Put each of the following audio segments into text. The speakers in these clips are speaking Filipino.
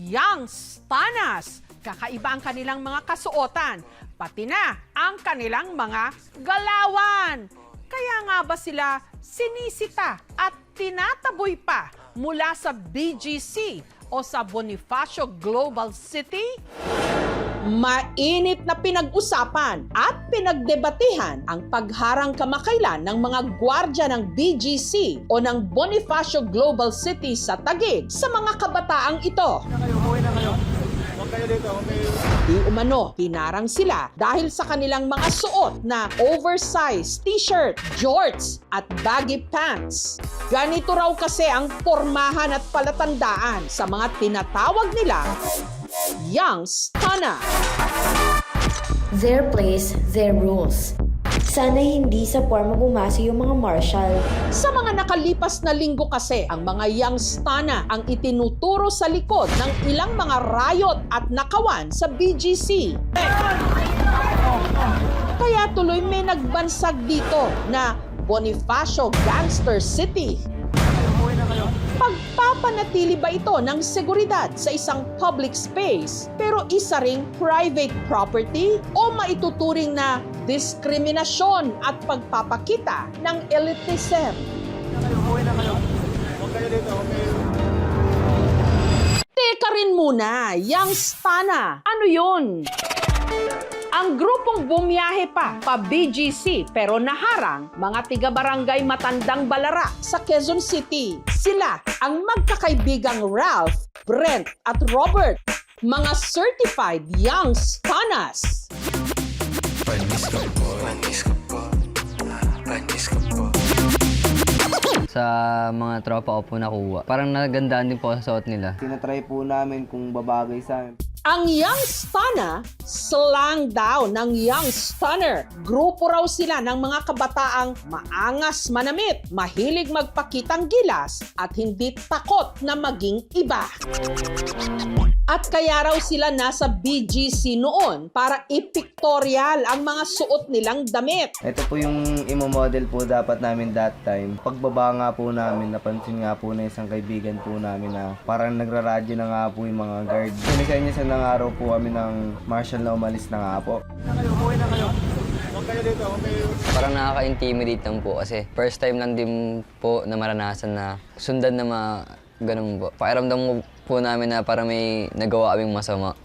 Young Stanas. Kakaiba ang kanilang mga kasuotan, pati na ang kanilang mga galawan. Kaya nga ba sila sinisita at tinataboy pa mula sa BGC o sa Bonifacio Global City? Mainit na pinag-usapan at pinagdebatehan ang pagharang kamakailan ng mga gwardya ng BGC o ng Bonifacio Global City sa Taguig sa mga kabataang ito. Di umano, hinarang sila dahil sa kanilang mga suot na oversized t-shirt, jorts at baggy pants. Ganito raw kasi ang pormahan at palatandaan sa mga tinatawag nila Young Stana. Their place, their rules. Sana hindi sa forma bumasa yung mga marshal. Sa mga nakalipas na linggo kasi, ang mga Young Stana ang itinuturo sa likod ng ilang mga riot at nakawan sa BGC. Kaya tuloy may nagbansag dito na Bonifacio Gangster City. Pagpapanatili ba ito ng seguridad sa isang public space pero isa ring private property o maituturing na diskriminasyon at pagpapakita ng elitism? Teka rin muna, Young Stana, ano yun? Ang grupong bumiyahe pa BGC pero naharang mga tiga-barangay Matandang Balara sa Quezon City. Sila ang magkakaibigang Ralph, Brent at Robert, mga certified Young Stanas. Sa mga tropa ko po nakuha. Parang nagandaan din po sa suot nila. Tinatry po namin kung babagay sa amin. Ang Young Stana, slang daw ng Young Stunner. Grupo raw sila ng mga kabataang maangas manamit, mahilig magpakitang gilas at hindi takot na maging iba. At kaya raw sila nasa BGC noon para i-pictorial ang mga suot nilang damit. Ito po yung imo-model po dapat namin that time. Pagbaba nga po namin, napansin nga po na isang kaibigan po namin na parang nagraradyo na nga po yung mga guard. Sinisenya sa ng araw po kami ng marshal na umalis na nga po. Parang nakaka-intimidate lang po kasi first time lang din po na maranasan na sundan na ganun po. Pakiramdam po namin na parang may nagawa kaming masama.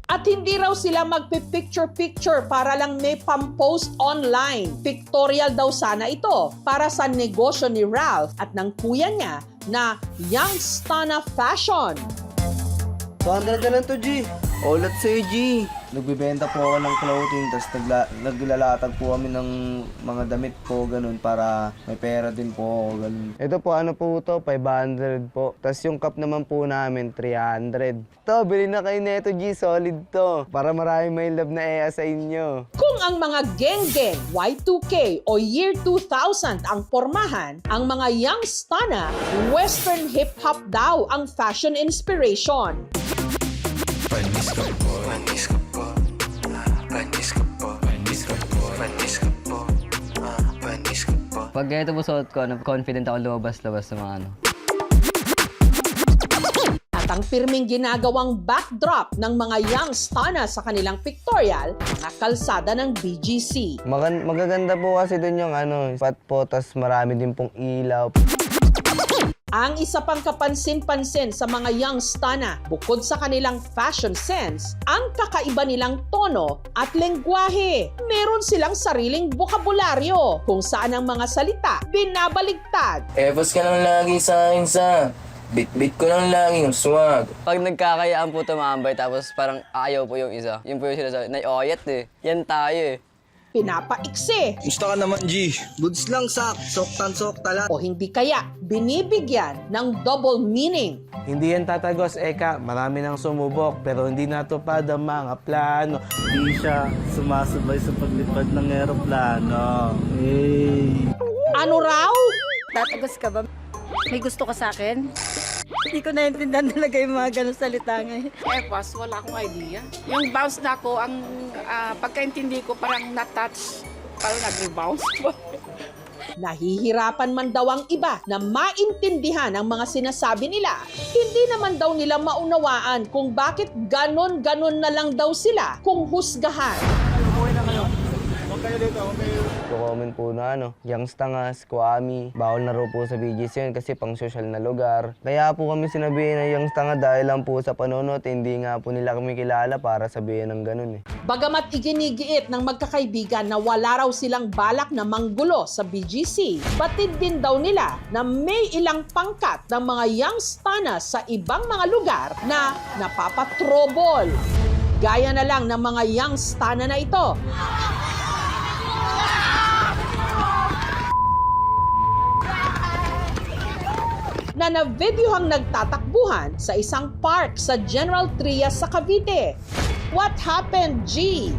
At hindi raw sila magpipicture-picture para lang may pampost online. Pictorial daw sana ito para sa negosyo ni Ralph at ng kuya niya na Young Stana Fashion. 200 na lang to, G. Ulat sa'yo, G. Nagbibenta po ako ng clothing, tapos naglalatag po kami ng mga damit po, ganun, para may pera din po ako, ganun. Ito po, ano po to, 500 po. Tapos yung cup naman po namin, 300. To, bili na kayo nito, G, solid to. Para marami may love na EA sa inyo. Kung ang mga geng-geng, Y2K o Year 2000 ang pormahan, ang mga Young Stana, Western hip-hop daw ang fashion inspiration. Pag ganito po suot ko, confident ako lumabas-labas sa mga ano. At ang pirming ginagawang backdrop ng mga Young Stana sa kanilang pictorial, mga kalsada ng BGC. Magaganda po kasi dun yung spot po, tas marami din pong ilaw. Ang isa pang kapansin-pansin sa mga Young Stana, bukod sa kanilang fashion sense, ang kakaiba nilang tono at lengguwahe. Meron silang sariling bokabularyo kung saan ang mga salita binabaligtad. Epos ka lang lagi sa akin sa bit-bit ko lang lagi yung swag. Pag nagkakayaan po tumambay tapos parang ayaw po yung isa. Yun po yung sinasabi, naioyat eh. Yan tayo eh. Pinapaiksi Gusto ka naman, G. Buds lang, sak. Soktan-sok tala. o hindi kaya binibigyan ng double meaning. Hindi yan tatagos, Eka. Marami nang sumubok pero hindi natupad ang mga plano. Hindi siya sumasabay sa paglipad ng eroplano. Hey. Ano raw? Tatagos ka ba? May gusto ka sa akin? Hindi ko naintindihan talaga yung mga ganun salita ngayon. Boss, wala akong idea. Yung bounce na ako, ang pagkaintindi ko parang na-touch, parang nag-rebounce po. Nahihirapan man daw ang iba na maintindihan ang mga sinasabi nila. Hindi naman daw nila maunawaan kung bakit ganon-ganon na lang daw sila kung husgahan. Comment po na Yangstangas, Kuami, bawal na raw po sa BGC yun kasi pang social na lugar. Kaya po kami sinabihin na Yangstanga dahil lang po sa panonood, hindi nga po nila kami kilala para sabihin ng ganun eh. Bagamat iginigiit ng magkakaibigan na wala raw silang balak na manggulo sa BGC, batid din daw nila na may ilang pangkat ng mga Yangstanas sa ibang mga lugar na napapatrobol. Gaya na lang ng mga Yangstana na ito. Na na-videohang nagtatakbuhan sa isang park sa General Trias sa Cavite. What happened, G?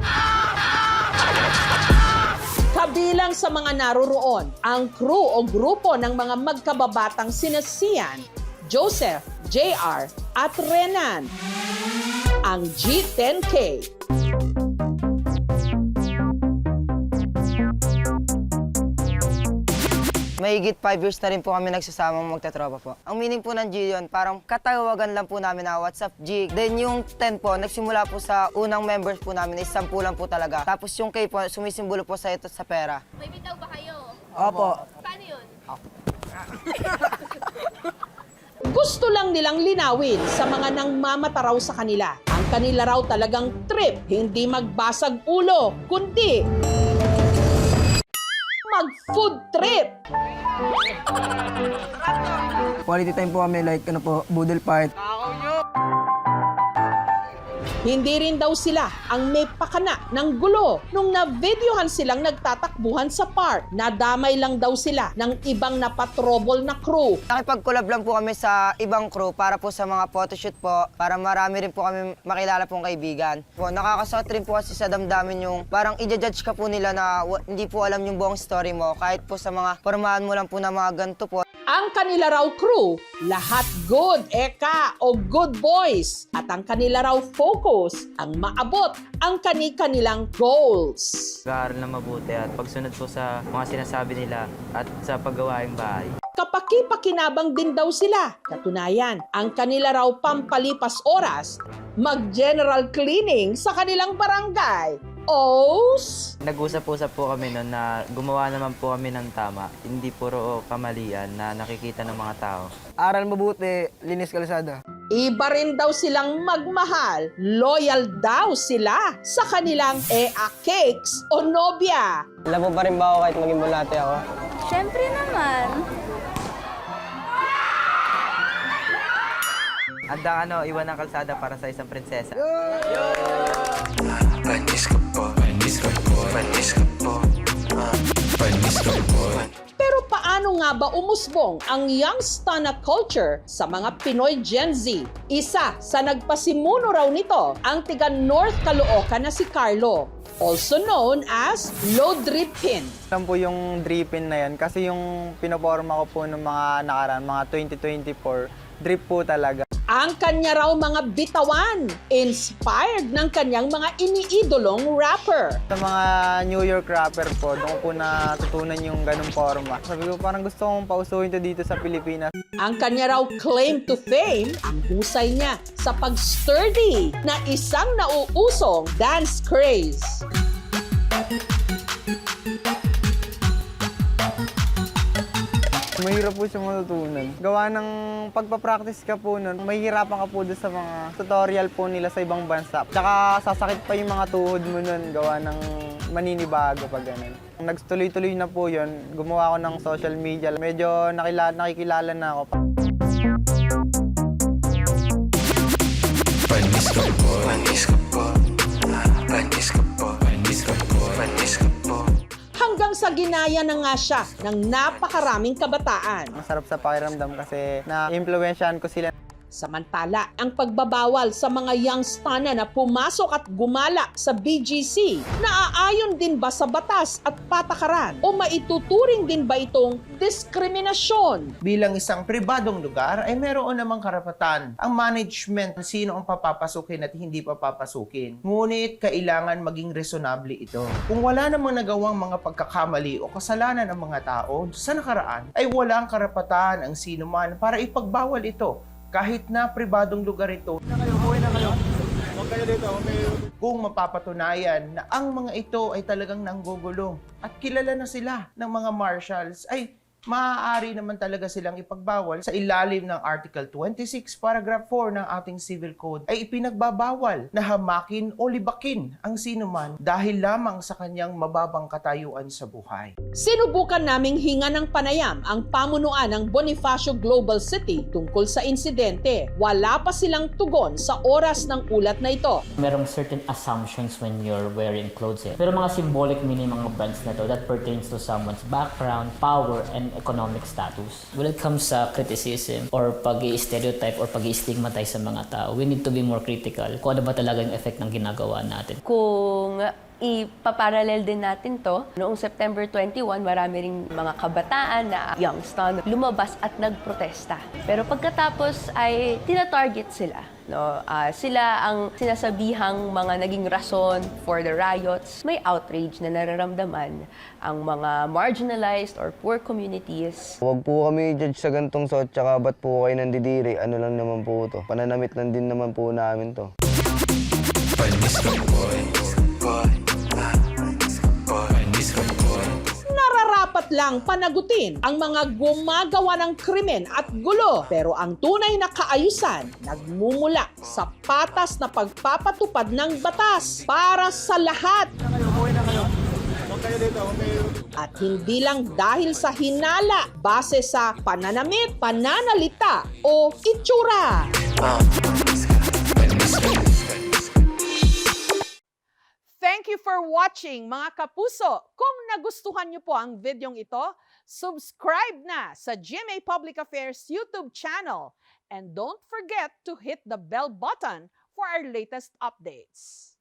Kabilang sa mga naroroon, ang crew o grupo ng mga magkababatang sina Sian, Joseph, JR at Renan. Ang G10K. Mahigit 5 years na rin po kami nagsasamang magtatropa po. Ang meaning po ng G yun, parang katawagan lang po namin na WhatsApp G. Then yung 10 po, nagsimula po sa unang members po namin, is 10 lang po talaga. Tapos yung K po, sumisimbolo po sa ito sa pera. May bitaw ba kayo? Opo. Paano yun? Gusto lang nilang linawin sa mga nangmamataraw sa kanila. Ang kanila raw talagang trip, hindi magbasag ulo, kundi mag-food trip. Quality time po kami, like boodle fight. Hindi rin daw sila ang may pakana ng gulo nung na-videohan silang nagtatakbuhan sa park. Nadamay lang daw sila ng ibang napatrobol na crew. Nakipag-collab lang po kami sa ibang crew para po sa mga photoshoot po, para marami rin po kami makilala pong kaibigan. Po, nakakasakit rin po kasi sa damdamin yung parang i-judge ka po nila na hindi po alam yung buong story mo. Kahit po sa mga formahan mo lang po na mga ganito po. Ang kanila raw crew, lahat good, eka, o good boys. At ang kanila raw focus, ang maabot ang kani-kanilang goals. Pag-aaral na mabuti at pagsunod po sa mga sinasabi nila at sa paggawaing bahay. Kapaki-pakinabang din daw sila. Katunayan, ang kanila raw pampalipas oras, mag-general cleaning sa kanilang barangay. Os! Nag-usap-usap po kami noon na gumawa naman po kami ng tama, hindi puro kamalian na nakikita ng mga tao. Aral mabuti, linis kalsada. Iba rin daw silang magmahal, loyal daw sila sa kanilang cakes o nobya. Labo pa rin ba ako kahit maging bulate ako? Siyempre naman. Handa iwan ng kalsada para sa isang prinsesa. Pero paano nga ba umusbong ang Yangstana culture sa mga Pinoy Gen Z? Isa sa nagpasimuno raw nito ang tiga North Caloocan na si Carlo, also known as Low Drip Pin. Alam po yung dripin na yan kasi yung pinoporma ko po ng mga nakaraan, mga 2024, drip po talaga. Ang kanya raw mga bitawan, inspired ng kanyang mga iniidolong rapper. Sa mga New York rapper po, doon ko po natutunan yung ganung forma. Sabi ko parang gusto kong pausuhin to dito sa Pilipinas. Ang kanya raw claim to fame, ang husay niya sa pag-sturdy na isang nauusong dance craze. Mahirap po siya matutunan. Gawa ng pagpapractice ka po nun, mahihirapan ka po doon sa mga tutorial po nila sa ibang bansa. Tsaka sasakit pa yung mga tuhod mo nun, gawa ng maninibago pag ganun. Nagtuloy-tuloy na po yun, gumawa ako ng social media. Medyo nakikilala na ako. Hanggang sa ginaya na nga siya ng napakaraming kabataan. Masarap sa pakiramdam kasi na-impluwensyahan ko sila. Samantala, ang pagbabawal sa mga youngstana na pumasok at gumala sa BGC, naaayon din ba sa batas at patakaran o maituturing din ba itong diskriminasyon? Bilang isang pribadong lugar ay meron namang karapatan ang management kung sino ang papapasukin at hindi papapasukin. Ngunit kailangan maging resonable ito. Kung wala namang nagawang mga pagkakamali o kasalanan ng mga tao sa nakaraan, ay walang karapatan ang sino man para ipagbawal ito kahit na pribadong lugar ito. Kung mapapatunayan na ang mga ito ay talagang nanggugulong at kilala na sila ng mga marshals, ay maaari naman talaga silang ipagbawal. Sa ilalim ng Article 26, Paragraph 4 ng ating Civil Code ay ipinagbabawal na hamakin o libakin ang sinuman dahil lamang sa kanyang mababang katayuan sa buhay. Sinubukan naming hinga ng panayam ang pamunuan ng Bonifacio Global City tungkol sa insidente. Wala pa silang tugon sa oras ng ulat na ito. Merong certain assumptions when you're wearing clothes. Pero mga symbolic meaning mga brands na to that pertains to someone's background, power, and economic status. When it comes sa criticism or pag-i-stereotype or pag-i-stigmatize sa mga tao, we need to be more critical kung ano ba talaga yung effect ng ginagawa natin. Kung ipaparallel din natin to, noong September 21, marami ring mga kabataan na youngsters lumabas at nagprotesta. Pero pagkatapos ay tina-target sila. No, sila ang sinasabihang mga naging rason for the riots. May outrage na nararamdaman ang mga marginalized or poor communities. Huwag po kami judge sa gantong suot, tsaka ba't po kayo nandidiri? Ano lang naman po to. Pananamit lang din naman po namin to. Nararapat lang panagutin ang mga gumagawa ng krimen at gulo. Pero ang tunay na kaayusan nagmumula sa patas na pagpapatupad ng batas para sa lahat. At hindi lang dahil sa hinala base sa pananamit, pananalita o itsura. Thank you for watching mga kapuso. Kung nagustuhan niyo po ang videong ito, subscribe na sa GMA Public Affairs YouTube channel. And don't forget to hit the bell button for our latest updates.